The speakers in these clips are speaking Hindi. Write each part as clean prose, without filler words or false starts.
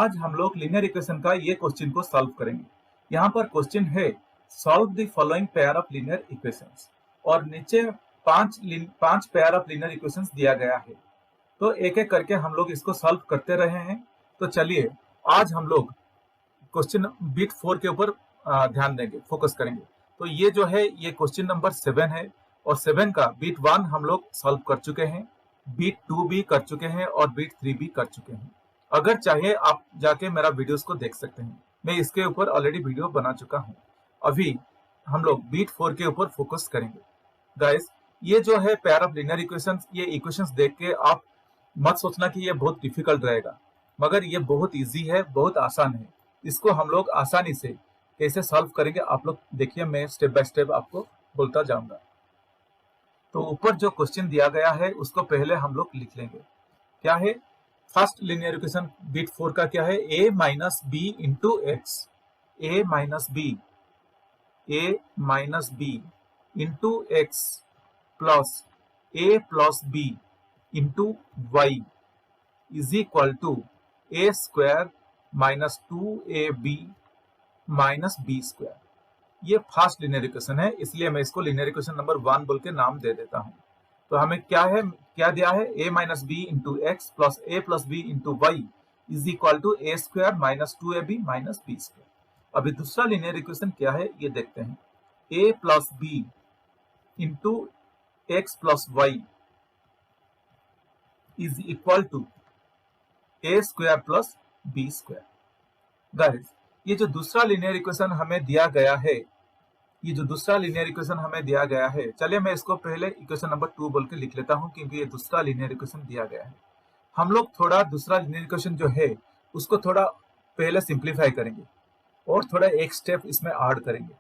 आज हम लोग लीनियर इक्वेशन का ये क्वेश्चन को सॉल्व करेंगे। यहाँ पर क्वेश्चन है solve the following pair of linear equations और नीचे पांच पेयर ऑफ लीनियर इक्वेशंस दिया गया है। तो एक एक करके हम लोग इसको सॉल्व करते रहे हैं। तो चलिए आज हम लोग क्वेश्चन बीट 4 के ऊपर ध्यान देंगे, फोकस करेंगे। तो ये जो है ये क्वेश्चन नंबर 7 है और 7 का बीट 1 हम लोग सॉल्व कर चुके हैं, बीट 2 भी कर चुके हैं और बीट 3 भी कर चुके हैं। अगर चाहिए आप जाके मेरा वीडियोस को देख सकते हैं, मैं इसके ऊपर ऑलरेडी वीडियो बना चुका हूं। अभी हम लोग बीट 4 के ऊपर फोकस करेंगे। गाइस ये जो है पेयर ऑफ लीनियर इक्वेशंस, ये इक्वेशंस देख के आप मत सोचना कि ये बहुत डिफिकल्ट रहेगा, मगर ये बहुत इजी है, बहुत आसान है। इसको हम लोग आसानी से कैसे सॉल्व करेंगे आप लोग देखिए, मैं स्टेप बाय स्टेप आपको बोलता जाऊंगा। तो ऊपर जो क्वेश्चन दिया गया है उसको पहले हम लोग लिख लेंगे। क्या है फर्स्ट लीनियर इक्वेशन बीट 4 का? क्या है a minus B into X, a minus B into X plus a plus B into Y is equal to a square minus 2ab minus B square. ये फर्स्ट लीनियर इक्वेशन है, इसलिए मैं इसको लीनियर इक्वेशन नंबर 1 बोल के नाम दे देता हूं। तो हमें क्या दिया है a minus B into X plus a plus B into Y is equal to a square minus 2ab minus B square. अभी दूसरा लीनियर इक्वेशन क्या है ये देखते हैं। a plus B into X plus Y is equal to a square plus B square. Guys ये जो दूसरा लीनियर इक्वेशन हमें दिया गया है, चलिए मैं इसको पहले इक्वेशन नंबर 2 बोल के लिख लेता हूं, क्योंकि ये दूसरा लीनियर इक्वेशन दिया गया है। हम लोग थोड़ा दूसरा लीनियर इक्वेशन जो है उसको थोड़ा पहले सिंप्लीफाई करेंगे और थोड़ा एक स्टेप इसमें ऐड करेंगे।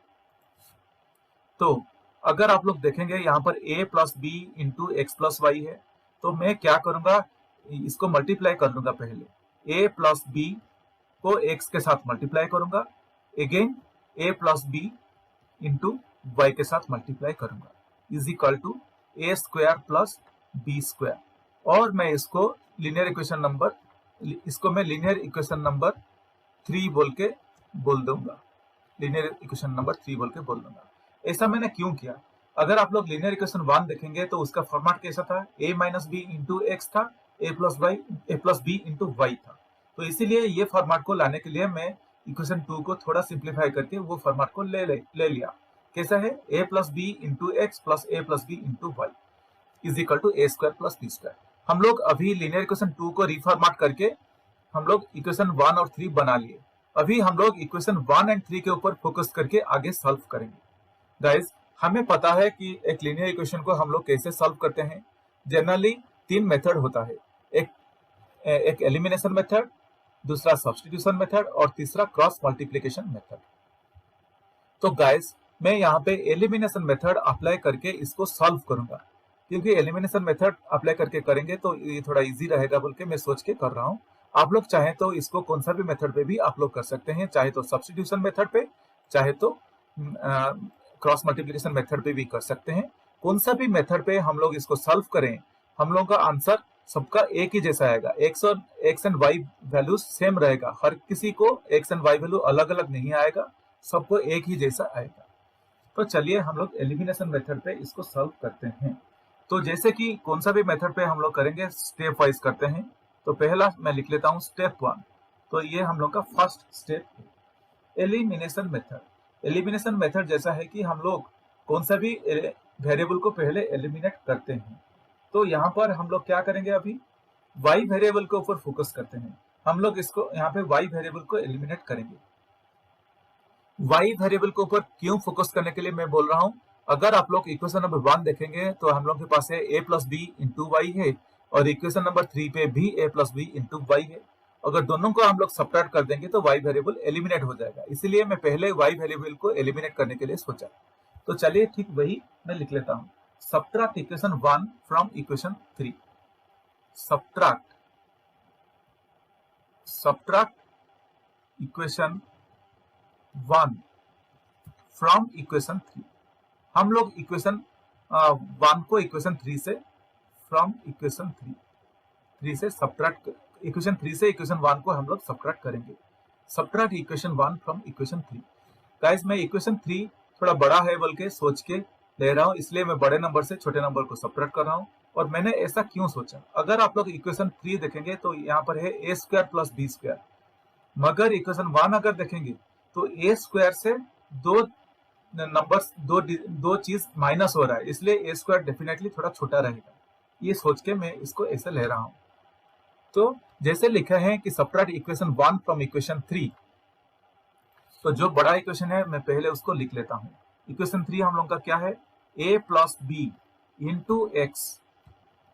तो अगर आप लोग देखेंगे यहाँ पर a plus B into X plus Y है, तो मैं क्या करूंगा, इसको मल्टीप्लाई कर लूंगा। पहले a प्लस बी को x के साथ मल्टीप्लाई करूंगा, again a plus B into Y के साथ मल्टीप्लाई करूंगा is equal to a square plus B square. और मैं इसको लीनियर इक्वेशन नंबर 3 बोल के बोल दूंगा। ऐसा मैंने क्यों किया? अगर आप लोग लीनियर इक्वेशन 1 देखेंगे तो उसका फॉर्मेट कैसा था, a minus B into X था, a plus B into Y था। तो इसीलिए ये फॉर्मेट को लाने के लिए मैं इक्वेशन 2 को थोड़ा सिंप्लीफाई करके वो फॉर्मेट को ले लिया। कैसा है, a plus B into X plus a plus B into Y is equal to a square plus B square. हम लोग अभी लीनियर इक्वेशन 2 को रिफॉर्मेट करके हम लोग इक्वेशन 1 और 3 बना लिए। अभी हम लोग इक्वेशन 1 एंड 3 के ऊपर फोकस करके आगे सॉल्व करेंगे। गाइस हमें पता है कि एक लीनियर इक्वेशन को हम लोग कैसे सॉल्व करते हैं। जनरली 3 मेथड होता है, एक एलिमिनेशन मेथड, दूसरा सब्स्टिट्यूशन मेथड और तीसरा क्रॉस मल्टीप्लिकेशन मेथड। तो गाइस मैं यहाँ पे एलिमिनेशन मेथड अप्लाई करके इसको सॉल्व करूंगा, क्योंकि एलिमिनेशन मेथड अप्लाई करके करेंगे तो ये थोड़ा इजी रहेगा बोल के मैं सोच के कर रहा हूँ। आप लोग चाहे तो इसको कौन सा भी मेथड पे भी आप लोग कर सकते हैं, चाहे तो सब्स्टिट्यूशन मेथड पे, चाहे तो क्रॉस मल्टीप्लिकेशन मेथड पे भी कर सकते हैं। कौन सा भी मेथड पे हम लोग इसको सॉल्व करें, हम लोग का आंसर सबका एक ही जैसा आएगा। X and Y value same रहेगा, हर किसी को एक्स एंड वाई वैल्यू अलग अलग नहीं आएगा, सबको एक ही जैसा आएगा। तो चलिए हम लोग एलिमिनेशन मेथड पे इसको सॉल्व करते हैं। तो जैसे कि कौन सा भी मेथड पे हम लोग करेंगे स्टेप वाइज करते हैं। तो पहला मैं लिख लेता हूं स्टेप 1। तो ये हम लोग का फर्स्ट स्टेप है, एलिमिनेशन मेथड। एलिमिनेशन मेथड जैसा है कि हम लोग कौन सा भी वेरिएबल को पहले एलिमिनेट करते हैं। तो यहाँ पर हम लोग क्या करेंगे, अभी y वेरिएबल के ऊपर फोकस करते हैं। हम लोग इसको यहाँ पे y वेरिएबल को एलिमिनेट करेंगे। y वेरिएबल के ऊपर क्यों फोकस करने के लिए मैं बोल रहा हूँ, अगर आप लोग इक्वेशन नंबर 1 देखेंगे तो हम लोग के पास है a plus B into Y है, और इक्वेशन नंबर 3 पे भी a plus B into Y है। अगर दोनों को हम लोग सब्ट्रैक्ट कर देंगे तो y वेरिएबल एलिमिनेट हो जाएगा, इसीलिए मैं पहले y वेरिएबल को एलिमिनेट करने के लिए सोचा। तो चलिए ठीक वही मैं लिख लेता हूँ, subtract equation 1 from equation 3। Subtract equation 1 from equation 3। हम लोग इक्वेशन 1 को इक्वेशन 3 से, फ्रॉम इक्वेशन 3 से सब्ट्रैक्ट इक्वेशन 3 से इक्वेशन 1 को हम लोग सब्ट्रैक्ट करेंगे। Subtract equation 1 from equation 3। Guys मैं इक्वेशन 3 थोड़ा बड़ा है बोल के सोच के ले रहा हूँ, इसलिए मैं बड़े नंबर से छोटे नंबर को सब्ट्रैक्ट कर रहा हूँ। और मैंने ऐसा क्यों सोचा, अगर आप लोग इक्वेशन 3 देखेंगे तो यहाँ पर है ए स्क्वायर प्लस बी स्क्वायर, मगर इक्वेशन 1 अगर देखेंगे तो ए स्क्वायर से दो नंबर्स दो चीज माइनस हो रहा है, इसलिए ए स्क्वायर डेफिनेटली थोड़ा छोटा रहेगा। ये सोच के मैं इसको ऐसे ले रहा हूँ। तो जैसे लिखा है कि सब्ट्रैक्ट इक्वेशन 1 फ्रॉम इक्वेशन 3, तो जो बड़ा इक्वेशन है मैं पहले उसको लिख लेता हूँ। इक्वेशन 3 हम लोग का क्या है, a plus B into X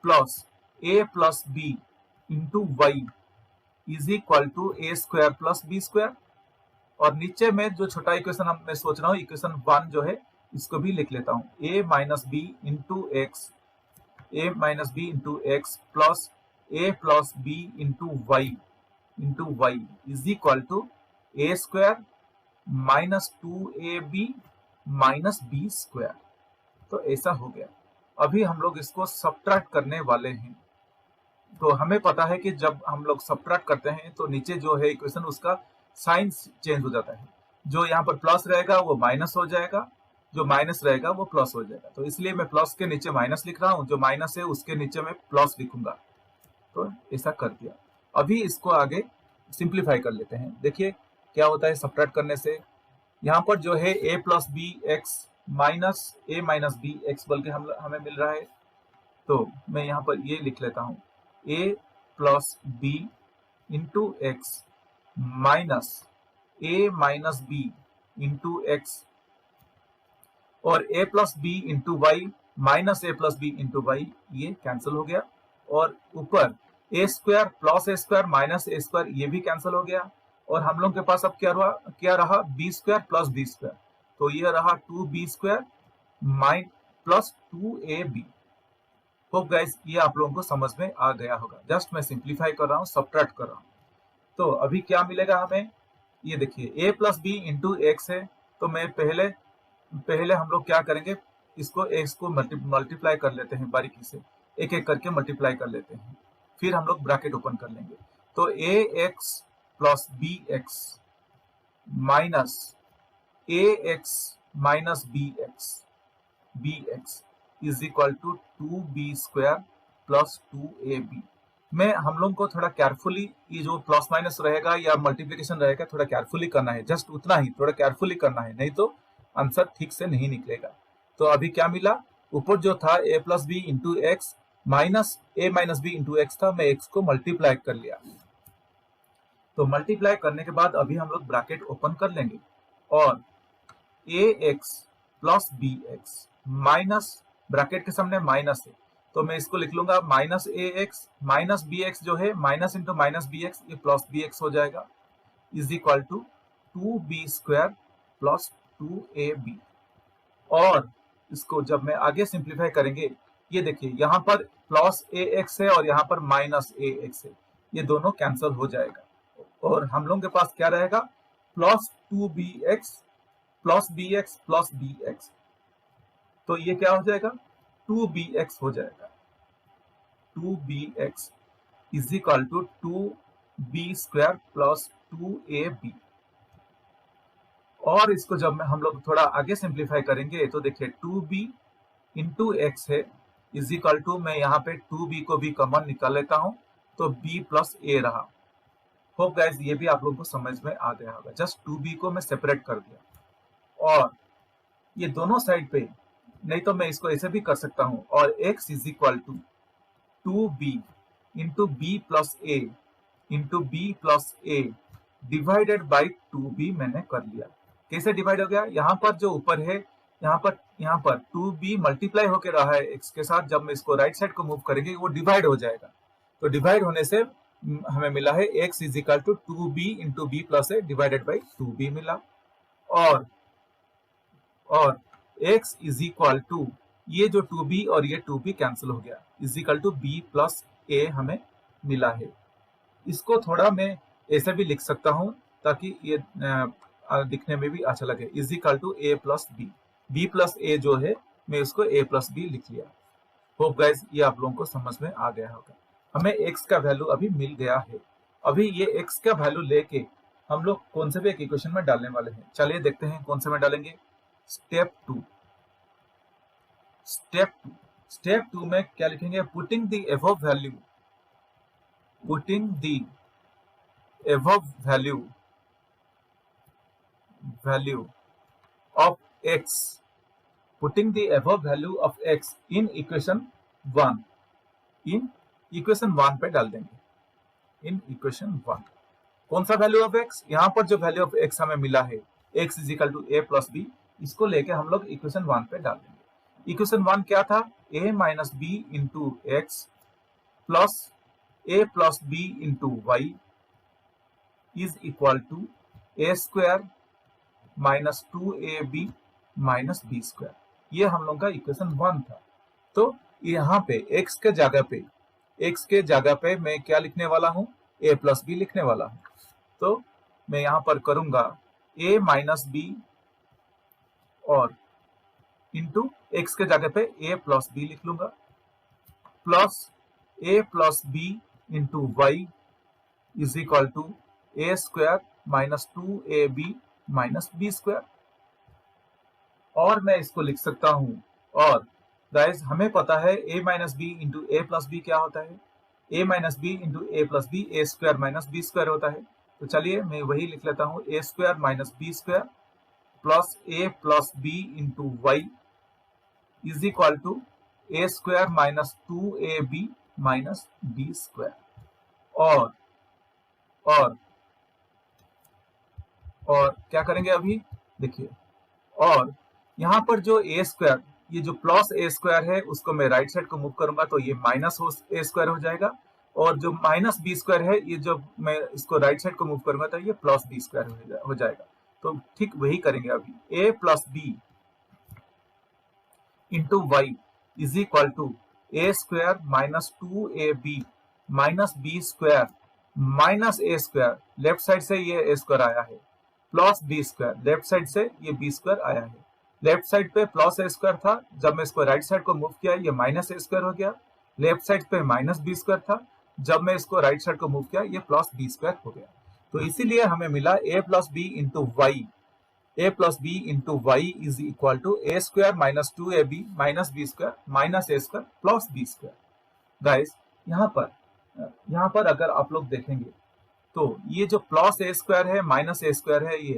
plus A plus B into Y is equal to A square plus B square. और नीचे में जो छोटा इक्वेशन मैं सोच रहा हूँ इक्वेशन 1 जो है, इसको भी लिख लेता हूँ, a minus B into X plus A plus B into Y is equal to A square minus 2ab minus B square. तो ऐसा हो गया। अभी हम लोग इसको सब्ट्रैक्ट करने वाले हैं। तो हमें पता है कि जब हम लोग सब्ट्रैक्ट करते हैं तो नीचे जो है इक्वेशन उसका साइन चेंज हो जाता है। जो यहाँ पर प्लस रहेगा वो माइनस हो जाएगा, जो माइनस रहेगा वो प्लस हो जाएगा। तो इसलिए मैं प्लस के नीचे माइनस लिख रहा हूँ, जो माइनस है उसके नीचे मैं प्लस लिखूंगा। तो ऐसा कर दिया। अभी इसको आगे सिंप्लीफाई कर लेते हैं। देखिए क्या होता है सब्ट्रैक्ट करने से। यहाँ पर जो है a plus B X minus A minus B X बोल के हमें मिल रहा है। तो मैं यहाँ पर ये लिख लेता हूँ, a plus B into X minus A minus B into X, और a plus B into Y minus A plus B into Y, ये कैंसिल हो गया। और ऊपर A square plus A square minus A square, ये भी कैंसिल हो गया। और हम लोग के पास अब क्या रहा B square plus B square, तो ये रहा 2b square plus 2ab। Hope guys ये आप लोगों को समझ में आ गया होगा। जस्ट मैं सिंप्लीफाई कर रहा हूँ, सब्ट्रैक्ट कर रहा हूँ। तो अभी क्या मिलेगा हमें, ये देखिए a plus B into X है। तो मैं पहले हम लोग क्या करेंगे, इसको x को मल्टीप्लाई कर लेते हैं बारीकी से, एक एक करके मल्टीप्लाई कर लेते हैं, फिर हम लोग ब्रैकेट ओपन कर लेंगे। तो ax plus bx minus ax minus bx is equal to 2b square plus 2ab। मैं हम लोग को थोड़ा केयरफुली, ये जो प्लस माइनस रहेगा या मल्टीप्लिकेशन रहेगा थोड़ा केयरफुली करना है, जस्ट उतना ही थोड़ा केयरफुली करना है, नहीं तो आंसर ठीक से नहीं निकलेगा। तो अभी क्या मिला, ऊपर जो था a plus B into X minus A minus B into X था, मैं एक्स को मल्टीप्लाई कर लिया। तो मल्टीप्लाई करने के बाद अभी हम लोग ब्रैकेट ओपन कर लेंगे और ax plus bx minus, bracket के सामने माइनस है तो मैं इसको लिख लूंगा माइनस ax माइनस bx, जो है माइनस इंटू माइनस bx, ये प्लस bx हो जाएगा, is equal to 2b square plus 2ab। और इसको जब मैं आगे सिंप्लीफाई करेंगे, ये देखिए यहाँ पर प्लस ax है और यहाँ पर माइनस ax है, ये दोनों कैंसिल हो जाएगा और हम लोगों के पास क्या रहेगा, plus 2bx plus bx plus bx। तो ये क्या हो जाएगा, 2bx हो जाएगा, 2bx is equal to 2b square plus 2ab। और इसको जब हम लोग थोड़ा आगे सिंप्लीफाई करेंगे तो देखिए 2b इंटू एक्स है इज इक्वल टू, मैं यहाँ पे 2b को भी कॉमन निकाल लेता हूँ तो b प्लस a रहा। होप गाइस ये भी आप लोगों को समझ में आ गया होगा। जस्ट 2b को मैं सेपरेट कर दिया और ये दोनों साइड पे, नहीं तो मैं इसको ऐसे भी कर सकता हूँ, और x is equal to 2b into B plus A into B plus A divided by 2b मैंने कर लिया। कैसे डिवाइड हो गया, यहाँ पर जो ऊपर है यहाँ पर 2b मल्टीप्लाई होकर रहा है x के साथ, जब मैं इसको राइट साइड को मूव करेंगे वो डिवाइड हो जाएगा। तो डिवाइड होने से हमें मिला है x is equal to 2b into B plus A divided by 2b मिला। और x इज इक्वल टू, ये जो 2b और ये 2b कैंसिल हो गया, is equal to b plus a हमें मिला है। इसको थोड़ा मैं ऐसे भी लिख सकता हूँ ताकि ये दिखने में भी अच्छा लगे, is equal to a plus b plus a जो है मैं उसको a प्लस बी लिख लिया। होप गाइस ये आप लोगों को समझ में आ गया होगा। हमें x का वैल्यू अभी मिल गया है। अभी ये x का वैल्यू लेके हम लोग कौन से भी एक इक्वेशन में डालने वाले हैं। चलिए देखते हैं कौन से में डालेंगे। स्टेप टू स्टेप टू में क्या लिखेंगे, putting the above value of x, putting the above value of x in equation 1 पे डाल देंगे। इन इक्वेशन 1 कौन सा वैल्यू ऑफ x, यहाँ पर जो वैल्यू ऑफ x हमें मिला है x is equal to a plus B, इसको लेके हम लोग इक्वेशन 1 पे डाल देंगे। इक्वेशन 1 क्या था, a minus B into X plus a plus B into Y is equal to a square minus 2ab minus B square. ये हम लोग का इक्वेशन 1 था। तो यहाँ पे x के जगह पे मैं क्या लिखने वाला हूँ, a प्लस बी लिखने वाला हूँ। तो मैं यहाँ पर करूंगा a माइनस बी और इंटू एक्स के जगह पे a प्लस बी लिख लूंगा, plus a plus B into Y is equal to a square minus 2ab minus B square. और मैं इसको लिख सकता हूं, और गाइस हमें पता है a minus B into A plus B क्या होता है, a minus B into A plus B A square minus B square होता है। तो चलिए मैं वही लिख लेता हूं, a square minus B square plus a plus B into Y is equal to a square minus 2ab minus B square. और क्या करेंगे अभी देखिए, और यहाँ पर जो a स्क्वायर, ये जो प्लस a स्क्वायर है उसको मैं राइट साइड को मूव करूंगा तो ये माइनस a स्क्वायर हो जाएगा, और जो माइनस बी स्क्वायर है ये जो मैं इसको राइट साइड को मूव करूंगा तो ये प्लस बी स्क्वायर हो जाएगा। तो ठीक वही करेंगे अभी, a plus B into Y is equal to a square minus 2ab minus B square minus a square, left side से ये a स्क्वायर आया है, plus B square, left side से ये बी स्क्वायर आया है। लेफ्ट साइड पे प्लस ए स्क्वायर था, जब मैं इसको राइट साइड को मूव किया ये माइनस ए स्क्वायर हो गया। लेफ्ट साइड पे माइनस बी स्क्वायर था, जब मैं इसको राइट साइड को मूव किया ये प्लस बी स्क्वायर हो गया। तो इसीलिए हमें मिला a plus B into Y, a plus B into Y is equal to a square minus 2ab minus B square minus A square plus B square. Guys यहाँ पर अगर आप लोग देखेंगे तो ये जो प्लस ए स्क्वायर है माइनस ए स्क्वायर है ये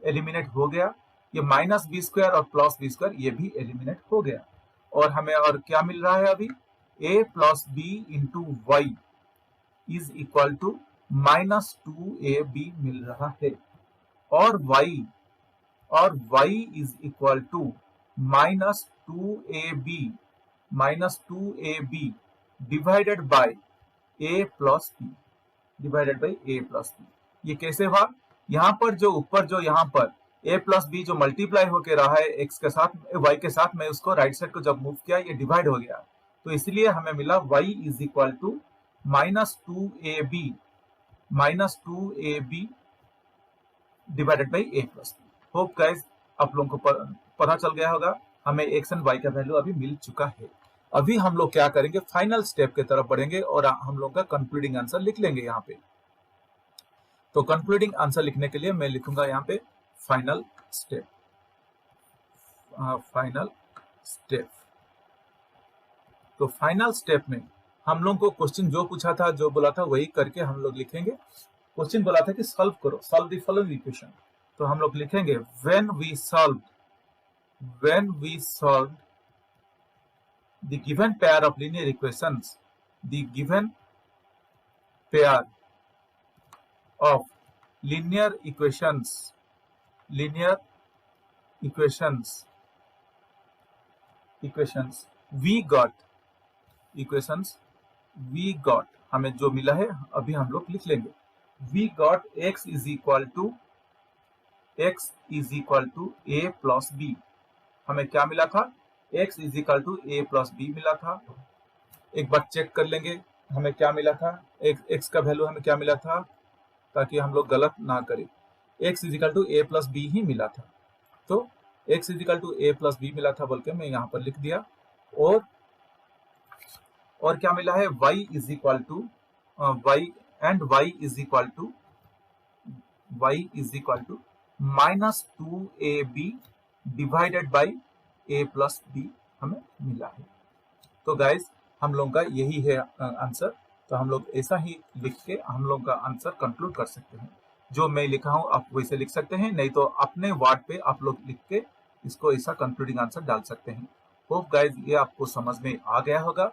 एलिमिनेट हो गया, ये माइनस बी स्क्वायर और प्लस बी स्क्वायर ये भी एलिमिनेट हो गया। और हमें और क्या मिल रहा है अभी, a plus B into Y is equal to minus 2ab मिल रहा है, और y is equal to minus 2ab divided by a plus B, divided by A plus B. ये कैसे हुआ, यहाँ पर जो ऊपर जो यहाँ पर a प्लस बी जो मल्टीप्लाई होके रहा है x के साथ y के साथ, मैं उसको राइट साइड को जब मूव किया ये डिवाइड हो गया, तो इसलिए हमें मिला y is equal to minus 2ab divided by A plus B. Hope guys आप लोगों को पता चल गया होगा, हमें x एंड y का वैल्यू अभी मिल चुका है। अभी हम लोग क्या करेंगे, फाइनल स्टेप की तरफ बढ़ेंगे और हम लोग का कंक्लूडिंग आंसर लिख लेंगे यहाँ पे। तो कंक्लूडिंग आंसर लिखने के लिए मैं लिखूंगा यहाँ पे फाइनल स्टेप। तो फाइनल स्टेप में हम लोग को क्वेश्चन जो पूछा था, जो बोला था वही करके हम लोग लिखेंगे। क्वेश्चन बोला था कि सॉल्व करो, सॉल्व द फॉलोइंग इक्वेशन। तो हम लोग लिखेंगे when we solve the given pair of linear equations, the given pair of linear equations we got हमें जो मिला है अभी हम लोग लिख लेंगे, we got x is equal to a plus b। हमें क्या मिला था, x is equal to A plus B मिला था। एक बार चेक कर लेंगे हमें क्या मिला था, x का वैल्यू हमें क्या मिला था, ताकि हम लोग गलत ना करें। x is equal to A plus b ही मिला था, तो x is equal to A plus B मिला था बोल के मैं यहाँ पर लिख दिया। और क्या मिला है y is equal to -2ab divided by a plus b हमें मिला है। तो गाइस हम लोगों का यही है आंसर। तो हम लोग ऐसा ही लिख के हम लोग का आंसर कंक्लूड कर सकते हैं। जो मैं लिखा हूं आप वैसे लिख सकते हैं, नहीं तो अपने वर्ड पे आप लोग लिख के इसको ऐसा कंक्लूडिंग आंसर डाल सकते हैं। होप गाइस ये आपको समझ में आ गया होगा।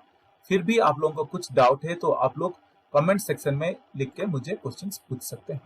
फिर भी आप लोगों को कुछ डाउट है तो आप लोग कमेंट सेक्शन में लिख के मुझे क्वेश्चंस पूछ सकते हैं।